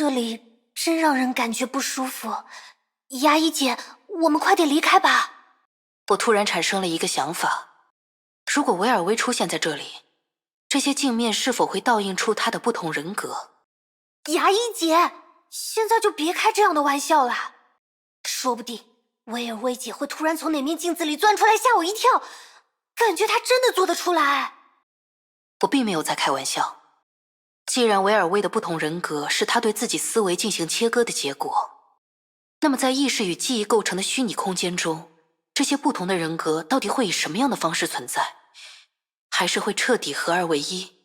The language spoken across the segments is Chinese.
这里真让人感觉不舒服。牙医姐，我们快点离开吧。我突然产生了一个想法，如果维尔薇出现在这里，这些镜面是否会倒映出他的不同人格？牙医姐，现在就别开这样的玩笑了。说不定维尔薇姐会突然从哪面镜子里钻出来，吓我一跳，感觉她真的做得出来。我并没有在开玩笑。既然维尔薇的不同人格是他对自己思维进行切割的结果，那么在意识与记忆构成的虚拟空间中，这些不同的人格到底会以什么样的方式存在？还是会彻底合二为一？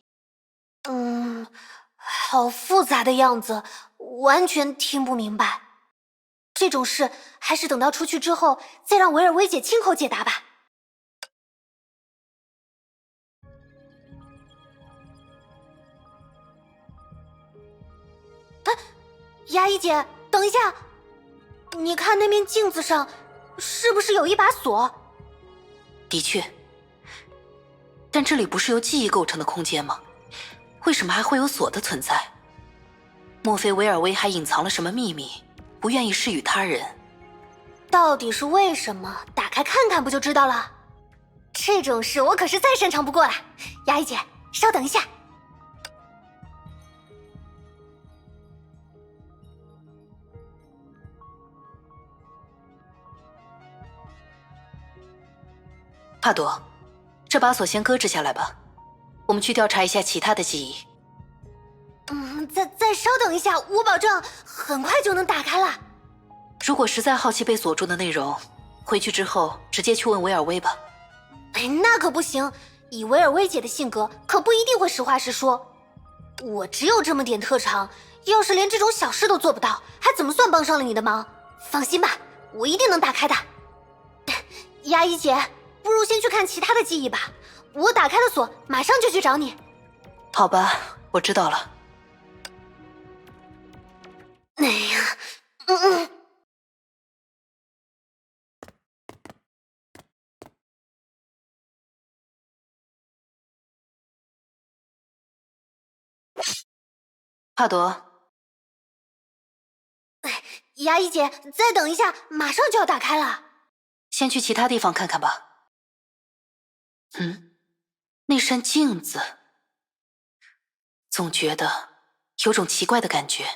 好复杂的样子，完全听不明白。这种事还是等到出去之后，再让维尔薇姐亲口解答吧。牙医姐，等一下，你看那面镜子上，是不是有一把锁？的确，但这里不是由记忆构成的空间吗？为什么还会有锁的存在？莫非维尔薇还隐藏了什么秘密，不愿意示与他人？到底是为什么？打开看看不就知道了。这种事我可是再擅长不过了。牙医姐，稍等一下。帕朵，这把锁先搁置下来吧，我们去调查一下其他的记忆。再稍等一下，我保证很快就能打开了。如果实在好奇被锁住的内容，回去之后直接去问维尔薇吧。那可不行，以维尔薇姐的性格，可不一定会实话实说。我只有这么点特长，要是连这种小事都做不到，还怎么算帮上了你的忙？放心吧，我一定能打开的。牙医姐，不如先去看其他的记忆吧。我打开了锁，马上就去找你。好吧，我知道了。哎呀，帕朵，牙医姐，再等一下，马上就要打开了。先去其他地方看看吧。那扇镜子，总觉得有种奇怪的感觉。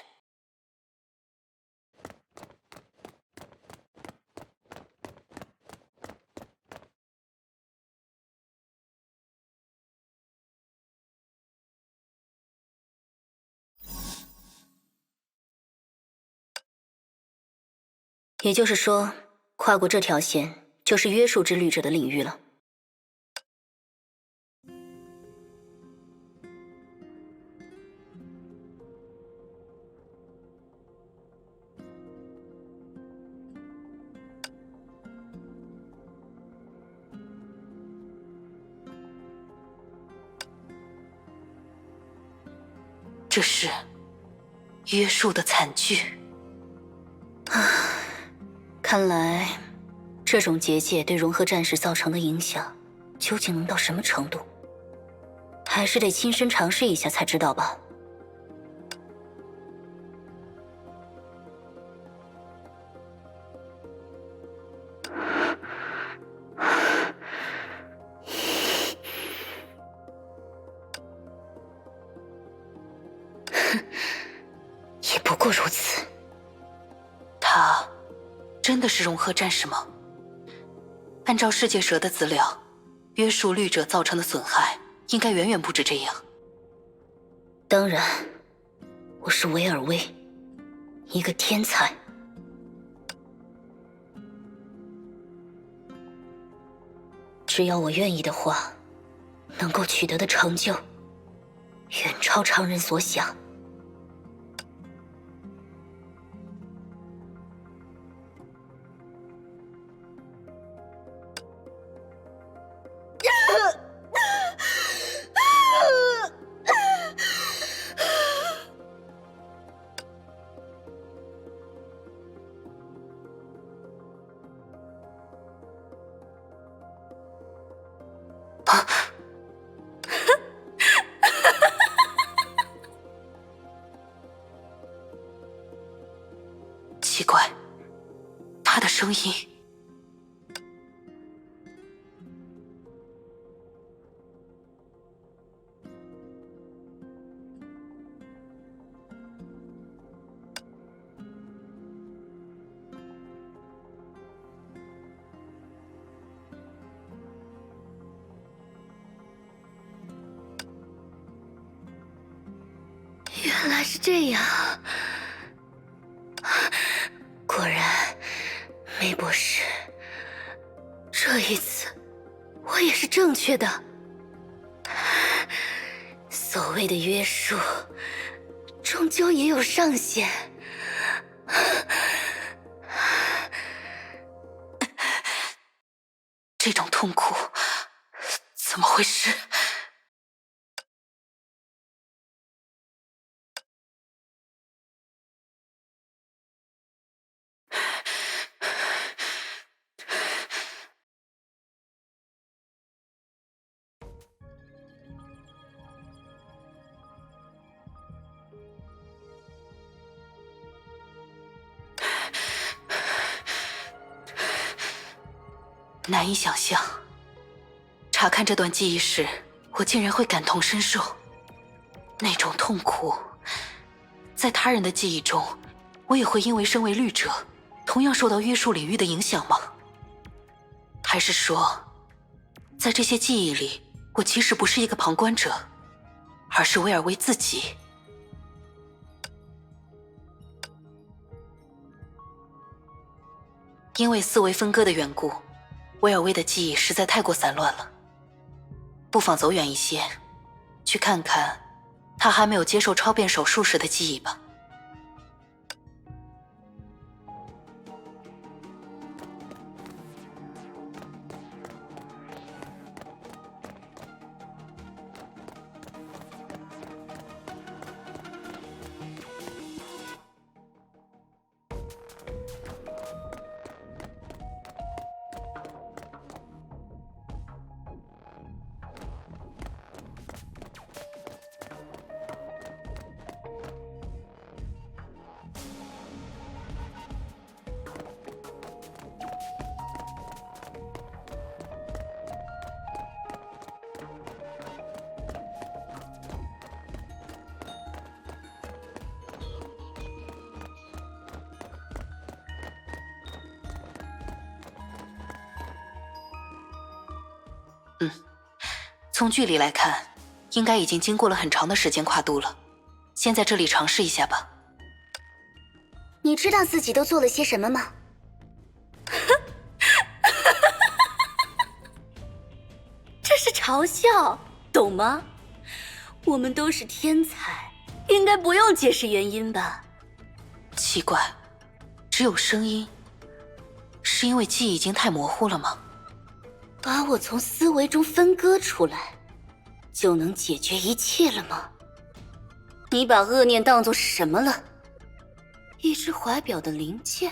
也就是说，跨过这条线就是约束之律者的领域了。这是约束的惨剧。看来，这种结界对融合战士造成的影响，究竟能到什么程度？还是得亲身尝试一下才知道吧。也不过如此。他真的是融合战士吗？按照世界蛇的资料，约束律者造成的损害应该远远不止这样。当然，我是维尔薇，一个天才。只要我愿意的话，能够取得的成就，远超常人所想。声音。原来是这样，果然，梅博士，这一次我也是正确的。所谓的约束，终究也有上限。这种痛苦，怎么回事？难以想象，查看这段记忆时，我竟然会感同身受。那种痛苦，在他人的记忆中，我也会因为身为律者，同样受到约束领域的影响吗？还是说，在这些记忆里，我其实不是一个旁观者，而是威尔威自己？因为思维分割的缘故，威尔威的记忆实在太过散乱了，不妨走远一些，去看看他还没有接受超变手术时的记忆吧。从距离来看，应该已经经过了很长的时间跨度了。先在这里尝试一下吧。你知道自己都做了些什么吗？这是嘲笑，懂吗？我们都是天才，应该不用解释原因吧？奇怪，只有声音，是因为记忆已经太模糊了吗？把我从思维中分割出来，就能解决一切了吗？你把恶念当作是什么了？一只怀表的零件，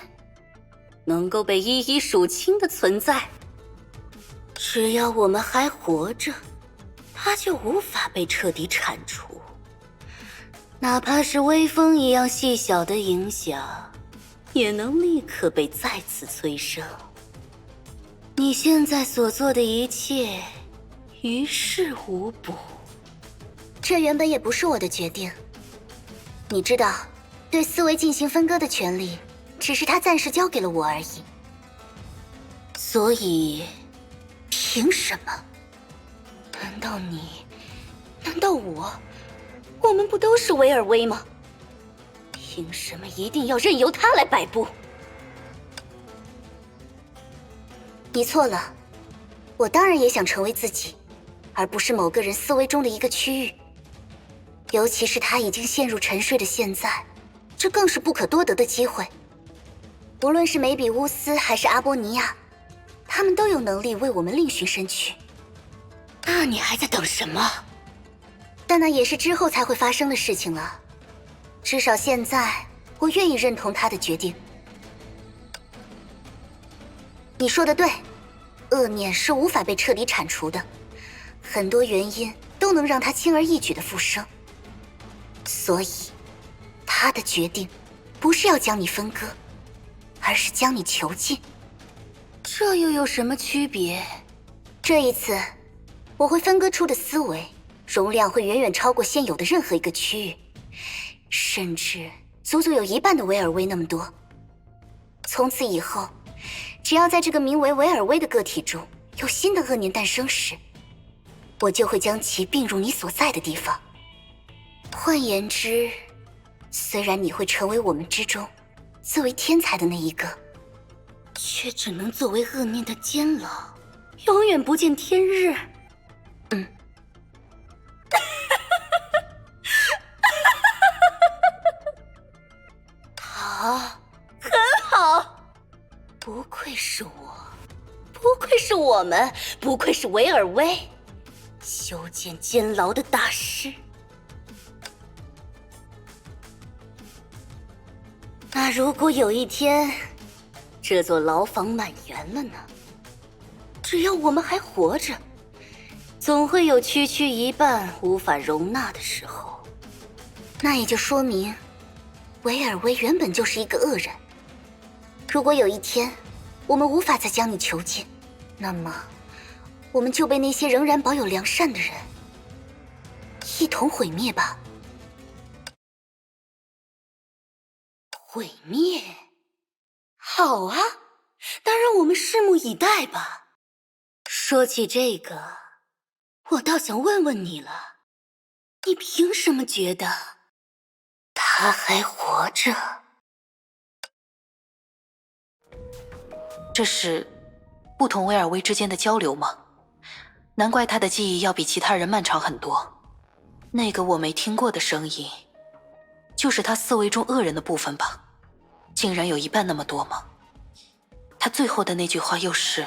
能够被一一数清的存在。只要我们还活着，它就无法被彻底铲除。哪怕是微风一样细小的影响，也能立刻被再次催生。你现在所做的一切，于事无补。这原本也不是我的决定。你知道，对思维进行分割的权利，只是他暂时交给了我而已。所以，凭什么？难道你？难道我们不都是维尔威吗？凭什么一定要任由他来摆布？你错了，我当然也想成为自己，而不是某个人思维中的一个区域。尤其是他已经陷入沉睡的现在，这更是不可多得的机会。无论是梅比乌斯还是阿波尼亚，他们都有能力为我们另寻身躯。那你还在等什么？但那也是之后才会发生的事情了。至少现在，我愿意认同他的决定。你说的对，恶念是无法被彻底铲除的，很多原因都能让它轻而易举的复生。所以，他的决定不是要将你分割，而是将你囚禁。这又有什么区别？这一次，我会分割出的思维容量会远远超过现有的任何一个区域，甚至足足有1半的维尔威那么多。从此以后，只要在这个名为维尔威的个体中有新的恶念诞生时，我就会将其并入你所在的地方。换言之，虽然你会成为我们之中自为天才的那一个，却只能作为恶念的监牢，永远不见天日。好，很好，不愧是我，不愧是我们，不愧是维尔威，修建监牢的大师。那如果有一天，这座牢房满员了呢？只要我们还活着，总会有区区一半无法容纳的时候。那也就说明，维尔威原本就是一个恶人。如果有一天，我们无法再将你囚禁，那么，我们就被那些仍然保有良善的人一同毁灭吧。毁灭？好啊，当然我们拭目以待吧。说起这个，我倒想问问你了，你凭什么觉得他还活着？这是不同维尔威之间的交流吗？难怪他的记忆要比其他人漫长很多。那个我没听过的声音，就是他思维中恶人的部分吧？竟然有1半那么多吗？他最后的那句话又是